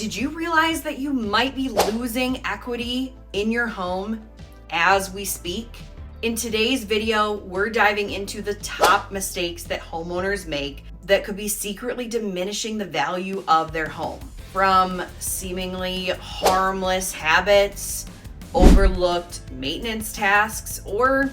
Did you realize that you might be losing equity in your home as we speak? In today's video, we're diving into the top mistakes that homeowners make that could be secretly diminishing the value of their home. From seemingly harmless habits, overlooked maintenance tasks, or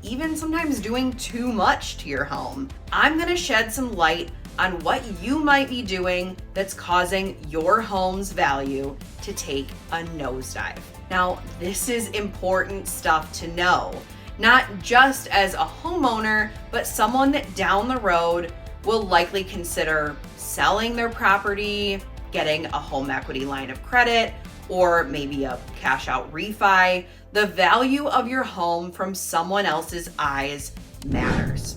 even sometimes doing too much to your home. I'm gonna shed some light on what you might be doing that's causing your home's value to take a nosedive. Now, this is important stuff to know, not just as a homeowner, but someone that down the road will likely consider selling their property, getting a home equity line of credit, or maybe a cash out refi. The value of your home from someone else's eyes matters.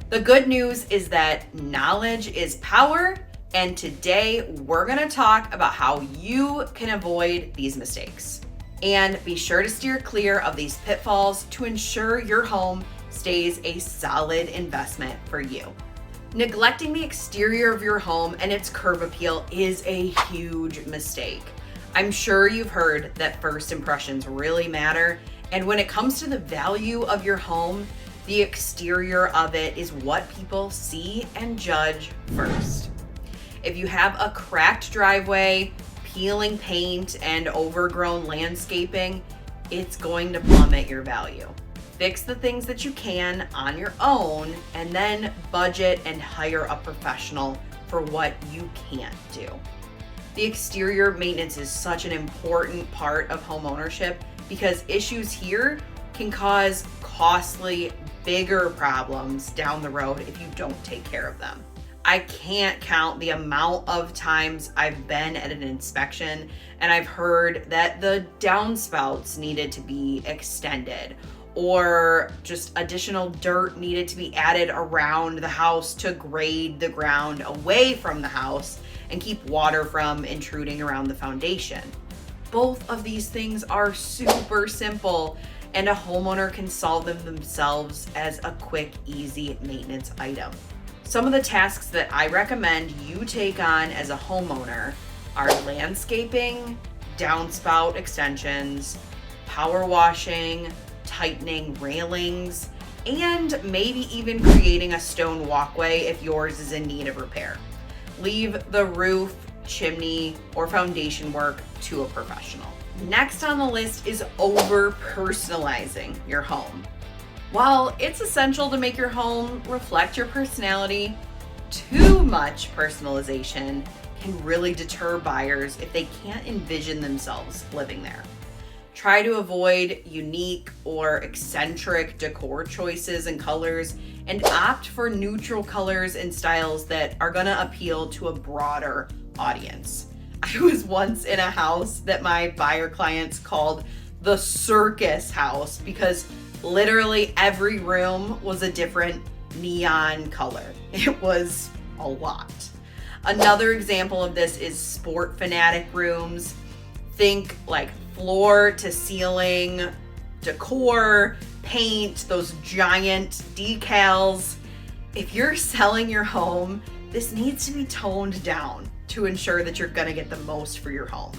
The good news is that knowledge is power, and today we're gonna talk about how you can avoid these mistakes. And be sure to steer clear of these pitfalls to ensure your home stays a solid investment for you. Neglecting the exterior of your home and its curb appeal is a huge mistake. I'm sure you've heard that first impressions really matter, and when it comes to the value of your home, the exterior of it is what people see and judge first. If you have a cracked driveway, peeling paint, and overgrown landscaping, it's going to plummet your value. Fix the things that you can on your own, and then budget and hire a professional for what you can't do. The exterior maintenance is such an important part of home ownership because issues here can cause costly, bigger problems down the road if you don't take care of them. I can't count the amount of times I've been at an inspection and I've heard that the downspouts needed to be extended, or just additional dirt needed to be added around the house to grade the ground away from the house and keep water from intruding around the foundation. Both of these things are super simple, and a homeowner can solve them themselves as a quick, easy maintenance item. Some of the tasks that I recommend you take on as a homeowner are landscaping, downspout extensions, power washing, tightening railings, and maybe even creating a stone walkway if yours is in need of repair. Leave the roof, chimney, or foundation work to a professional. Next on the list is over-personalizing your home. While it's essential to make your home reflect your personality, too much personalization can really deter buyers if they can't envision themselves living there. Try to avoid unique or eccentric decor choices and colors, and opt for neutral colors and styles that are gonna appeal to a broader audience. I was once in a house that my buyer clients called the circus house because literally every room was a different neon color. It was a lot. Another example of this is sport fanatic rooms. Think like floor to ceiling decor, paint, those giant decals. If you're selling your home, this needs to be toned down to ensure that you're gonna get the most for your home.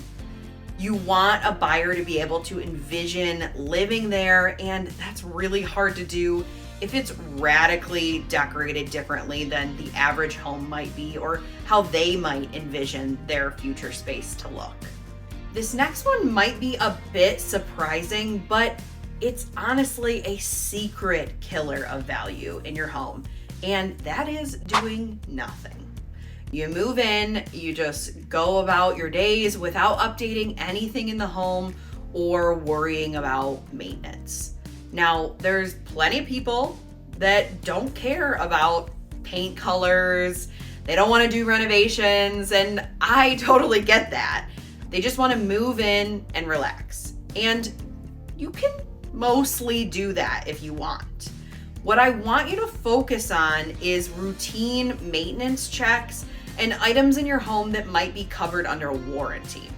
You want a buyer to be able to envision living there, and that's really hard to do if it's radically decorated differently than the average home might be, or how they might envision their future space to look. This next one might be a bit surprising, but it's honestly a secret killer of value in your home, and that is doing nothing. You move in, you just go about your days without updating anything in the home or worrying about maintenance. Now, there's plenty of people that don't care about paint colors, they don't want to do renovations, and I totally get that. They just want to move in and relax. And you can mostly do that if you want. What I want you to focus on is routine maintenance checks and items in your home that might be covered under a warranty.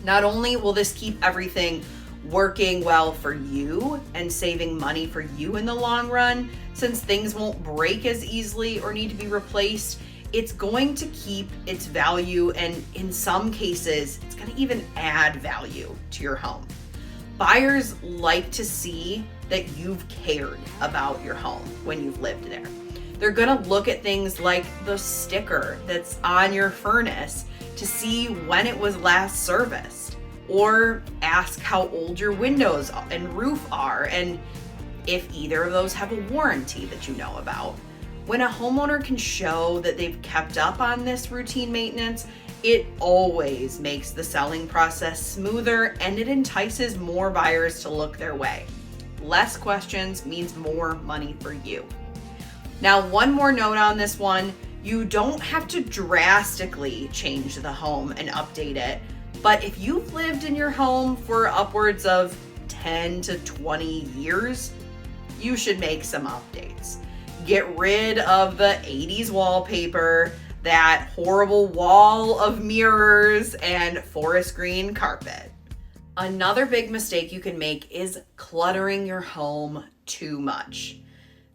Not only will this keep everything working well for you and saving money for you in the long run, since things won't break as easily or need to be replaced, it's going to keep its value, and in some cases, it's going to even add value to your home. Buyers like to see that you've cared about your home when you've lived there. They're gonna look at things like the sticker that's on your furnace to see when it was last serviced, or ask how old your windows and roof are, and if either of those have a warranty that you know about. When a homeowner can show that they've kept up on this routine maintenance, it always makes the selling process smoother, and it entices more buyers to look their way. Less questions means more money for you. Now, one more note on this one, you don't have to drastically change the home and update it, but if you've lived in your home for upwards of 10 to 20 years, you should make some updates. Get rid of the 80s wallpaper, that horrible wall of mirrors, and forest green carpet. Another big mistake you can make is cluttering your home too much.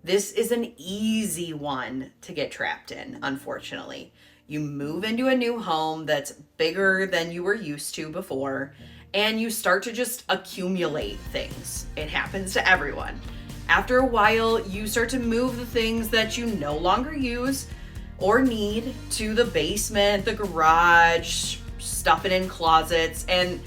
This is an easy one to get trapped in, unfortunately. You move into a new home that's bigger than you were used to before, and you start to just accumulate things. It happens to everyone. After a while, you start to move the things that you no longer use or need to the basement, the garage, stuff it in closets, and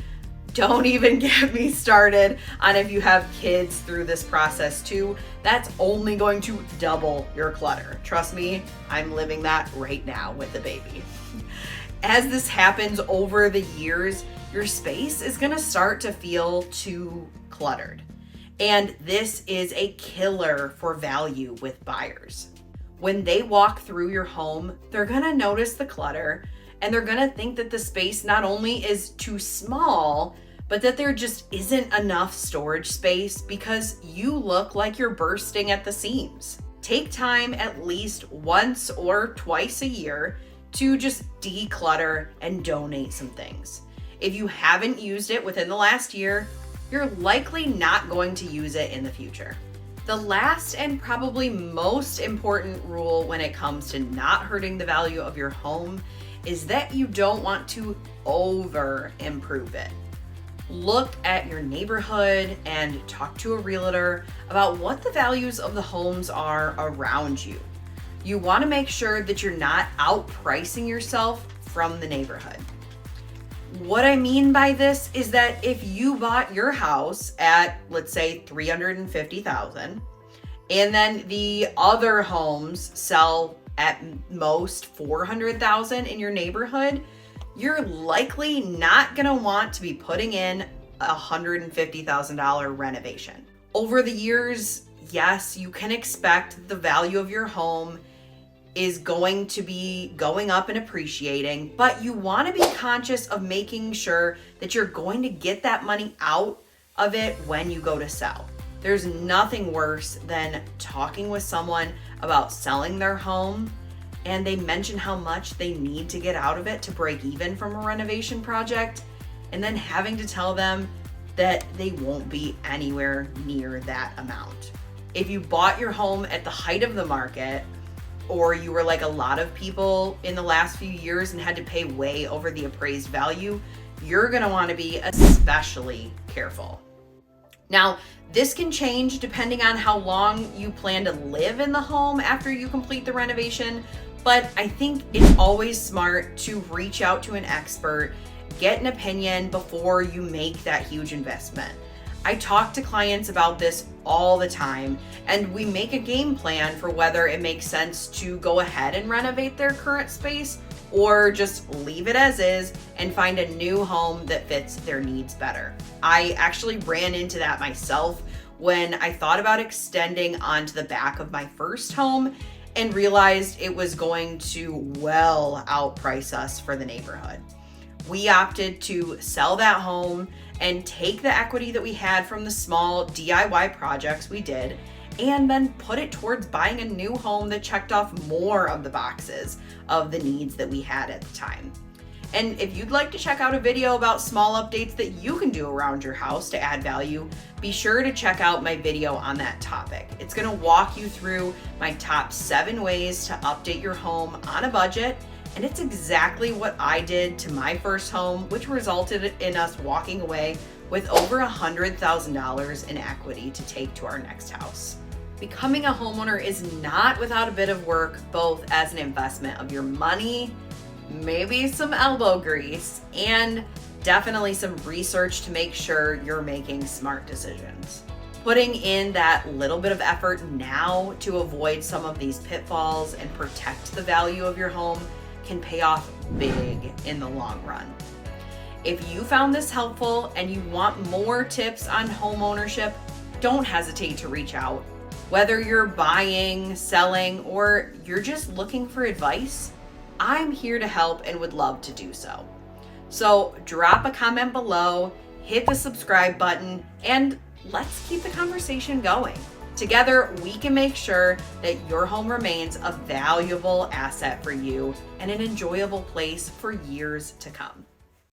don't even get me started on if you have kids through this process too. That's only going to double your clutter. Trust me, I'm living that right now with the baby. As this happens over the years, your space is gonna start to feel too cluttered. And this is a killer for value with buyers. When they walk through your home, they're gonna notice the clutter, and they're gonna think that the space not only is too small, but that there just isn't enough storage space because you look like you're bursting at the seams. Take time at least once or twice a year to just declutter and donate some things. If you haven't used it within the last year, you're likely not going to use it in the future. The last and probably most important rule when it comes to not hurting the value of your home is that you don't want to over improve it. Look at your neighborhood and talk to a realtor about what the values of the homes are around you. You want to make sure that you're not outpricing yourself from the neighborhood. What I mean by this is that if you bought your house at, let's say, $350,000, and then the other homes sell at most $400,000 in your neighborhood, you're likely not gonna want to be putting in a $150,000 renovation. Over the years, yes, you can expect the value of your home is going to be going up and appreciating, but you want to be conscious of making sure that you're going to get that money out of it when you go to sell. There's nothing worse than talking with someone about selling their home and they mention how much they need to get out of it to break even from a renovation project, and then having to tell them that they won't be anywhere near that amount. If you bought your home at the height of the market, or you were like a lot of people in the last few years and had to pay way over the appraised value, you're gonna wanna be especially careful. Now, this can change depending on how long you plan to live in the home after you complete the renovation, but I think it's always smart to reach out to an expert, get an opinion before you make that huge investment. I talk to clients about this all the time, and we make a game plan for whether it makes sense to go ahead and renovate their current space or just leave it as is and find a new home that fits their needs better. I actually ran into that myself when I thought about extending onto the back of my first home and realized it was going to well outprice us for the neighborhood. We opted to sell that home and take the equity that we had from the small DIY projects we did and then put it towards buying a new home that checked off more of the boxes of the needs that we had at the time. And if you'd like to check out a video about small updates that you can do around your house to add value, be sure to check out my video on that topic. It's gonna walk you through my top 7 ways to update your home on a budget. And it's exactly what I did to my first home, which resulted in us walking away with over $100,000 in equity to take to our next house. Becoming a homeowner is not without a bit of work, both as an investment of your money, maybe some elbow grease, and definitely some research to make sure you're making smart decisions. Putting in that little bit of effort now to avoid some of these pitfalls and protect the value of your home can pay off big in the long run. If you found this helpful and you want more tips on home ownership, don't hesitate to reach out. Whether you're buying, selling, or you're just looking for advice, I'm here to help and would love to do so. So drop a comment below, hit the subscribe button, and let's keep the conversation going. Together, we can make sure that your home remains a valuable asset for you and an enjoyable place for years to come.